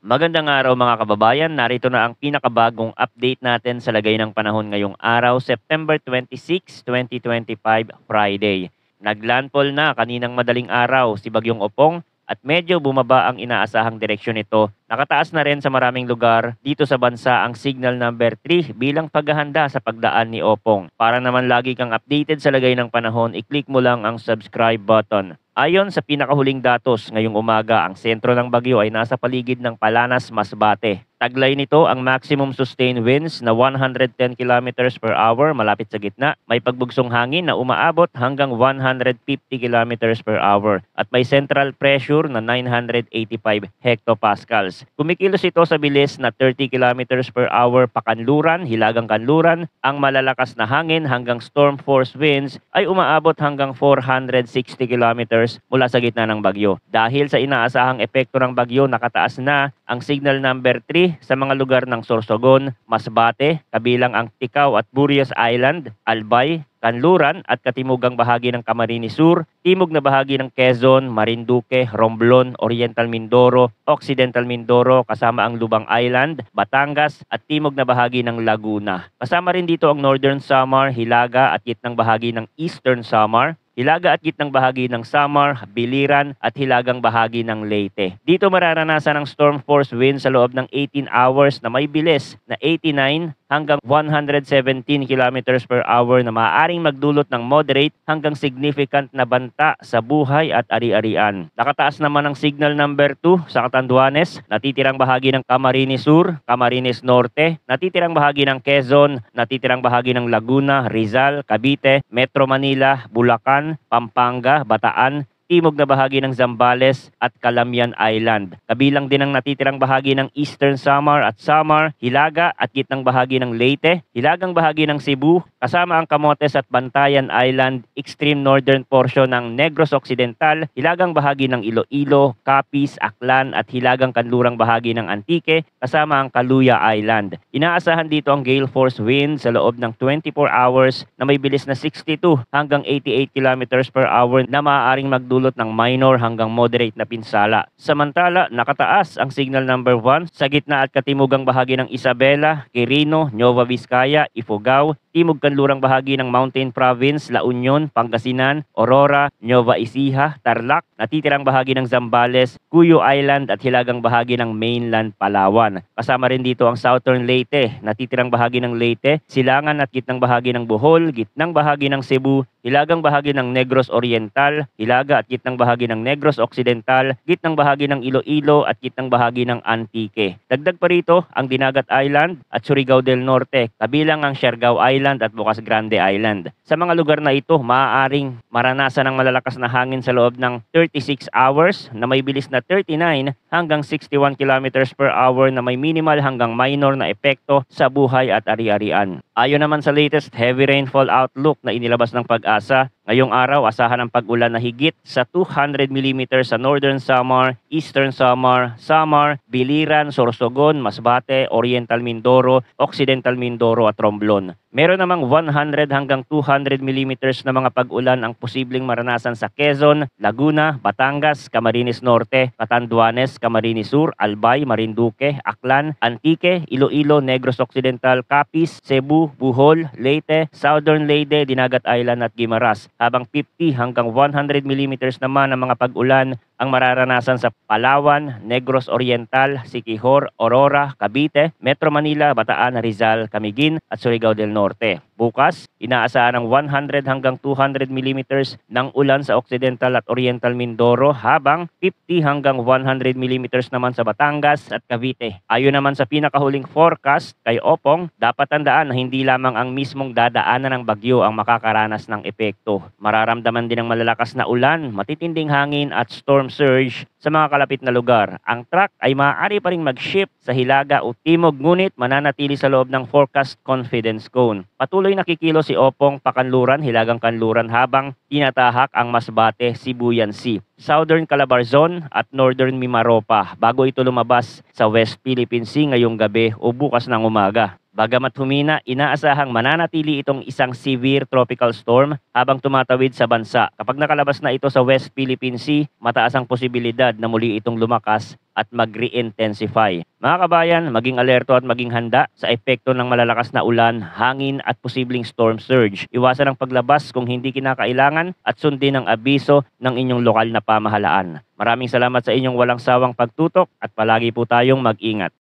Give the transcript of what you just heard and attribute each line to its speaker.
Speaker 1: Magandang araw mga kababayan, narito na ang pinakabagong update natin sa lagay ng panahon ngayong araw, September 26, 2025, Friday. Naglandfall na kaninang madaling araw si Bagyong Opong at medyo bumaba ang inaasahang direksyon nito. Nakataas na rin sa maraming lugar dito sa bansa ang signal number 3 bilang paghahanda sa pagdaan ni Opong. Para naman lagi kang updated sa lagay ng panahon, i-click mo lang ang subscribe button. Ayon sa pinakahuling datos ngayong umaga, ang sentro ng bagyo ay nasa paligid ng Palanas, Masbate. Taglay nito ang maximum sustained winds na 110 kilometers per hour malapit sa gitna. May pagbugsong hangin na umaabot hanggang 150 kilometers per hour at may central pressure na 985 hectopascals. Kumikilos ito sa bilis na 30 kilometers per hour pakanluran, hilagang kanluran. Ang malalakas na hangin hanggang storm force winds ay umaabot hanggang 460 kilometers mula sa gitna ng bagyo. Dahil sa inaasahang epekto ng bagyo, nakataas na ang signal number 3 sa mga lugar ng Sorsogon, Masbate, kabilang ang Ticao at Burias Island, Albay, Kanluran at katimugang bahagi ng Camarines Sur, timog na bahagi ng Quezon, Marinduque, Romblon, Oriental Mindoro, Occidental Mindoro kasama ang Lubang Island, Batangas at timog na bahagi ng Laguna. Kasama rin dito ang Northern Samar, Hilaga at gitnang bahagi ng Eastern Samar, Hilaga at gitnang bahagi ng Samar, Biliran at hilagang bahagi ng Leyte. Dito mararanasan ang storm force wind sa loob ng 18 hours na may bilis na 89 hanggang 117 kilometers per hour na maaaring magdulot ng moderate hanggang significant na banta sa buhay at ari-arian. Nakataas naman ang signal number 2 sa Catanduanes, natitirang bahagi ng Camarines Sur, Camarines Norte, natitirang bahagi ng Quezon, natitirang bahagi ng Laguna, Rizal, Cavite, Metro Manila, Bulacan, Pampanga, Bataan, timog na bahagi ng Zambales at Calamian Island. Kabilang din ang natitirang bahagi ng Eastern Samar at Samar, Hilaga at gitnang bahagi ng Leyte, hilagang bahagi ng Cebu, kasama ang Camotes at Bantayan Island, extreme northern portion ng Negros Occidental, hilagang bahagi ng Iloilo, Capiz, Aklan at hilagang kanlurang bahagi ng Antique, kasama ang Caluya Island. Inaasahan dito ang gale force wind sa loob ng 24 hours na may bilis na 62 hanggang 88 kilometers per hour na maaaring magdulot ng minor hanggang moderate na pinsala. Samantala, nakataas ang signal number 1 sa gitna at katimugang bahagi ng Isabela, Quirino, Nueva Vizcaya, Ifugao, timog kanlurang bahagi ng Mountain Province, La Union, Pangasinan, Aurora, Nueva Ecija, Tarlac, natitirang bahagi ng Zambales, Cuyo Island at hilagang bahagi ng mainland Palawan. Kasama rin dito ang Southern Leyte, natitirang bahagi ng Leyte, Silangan at gitnang bahagi ng Bohol, gitnang bahagi ng Cebu, hilagang bahagi ng Negros Oriental, hilaga at gitnang bahagi ng Negros Occidental, gitnang bahagi ng Iloilo at gitnang bahagi ng Antique. Dagdag pa rito ang Dinagat Island at Surigao del Norte, kabilang ang Siargao Island at Bocas Grande Island. Sa mga lugar na ito, maaaring maranasan ng malalakas na hangin sa loob ng 36 hours na may bilis na 39 hanggang 61 kilometers per hour na may minimal hanggang minor na epekto sa buhay at ari-arian. Ayon naman sa latest heavy rainfall outlook na inilabas ng Pag-asa, ngayong araw asahan ang pag-ulan na higit sa 200 mm sa Northern Samar, Eastern Samar, Samar, Biliran, Sorsogon, Masbate, Oriental Mindoro, Occidental Mindoro at Romblon. Meron namang 100 hanggang 200 mm na mga pag-ulan ang posibleng maranasan sa Quezon, Laguna, Batangas, Camarines Norte, Catanduanes, Camarines Sur, Albay, Marinduque, Aklan, Antique, Iloilo, Negros Occidental, Capiz, Cebu, Bohol, Leyte, Southern Leyte, Dinagat Island at Guimaras. Habang 50 hanggang 100 mm naman ang mga pag-ulan ang mararanasan sa Palawan, Negros Oriental, Siquijor, Aurora, Cavite, Metro Manila, Bataan, Rizal, Camiguin at Surigao del Norte. Bukas, inaasahan ng 100 hanggang 200 mm ng ulan sa Occidental at Oriental Mindoro habang 50 hanggang 100 mm naman sa Batangas at Cavite. Ayon naman sa pinakahuling forecast kay Opong, dapat tandaan na hindi lamang ang mismong dadaanan ng bagyo ang makakaranas ng epekto. Mararamdaman din ang malalakas na ulan, matitinding hangin at storm surge sa mga kalapit na lugar. Ang track ay maaari pa ring mag-shift sa hilaga o timog ngunit mananatili sa loob ng forecast confidence cone. Patuloy nakikilos si Opong pakanluran, hilagang kanluran habang tinatahak ang Masbate, Sibuyan Sea, Southern Calabarzon at Northern Mimaropa bago ito lumabas sa West Philippine Sea ngayong gabi o bukas ng umaga. Bagamat humina, inaasahang mananatili itong isang severe tropical storm habang tumatawid sa bansa. Kapag nakalabas na ito sa West Philippine Sea, mataas ang posibilidad na muli itong lumakas at mag-re-intensify. Mga kabayan, maging alerto at maging handa sa epekto ng malalakas na ulan, hangin at posibleng storm surge. Iwasan ang paglabas kung hindi kinakailangan at sundin ang abiso ng inyong lokal na pamahalaan. Maraming salamat sa inyong walang sawang pagtutok at palagi po tayong mag-ingat.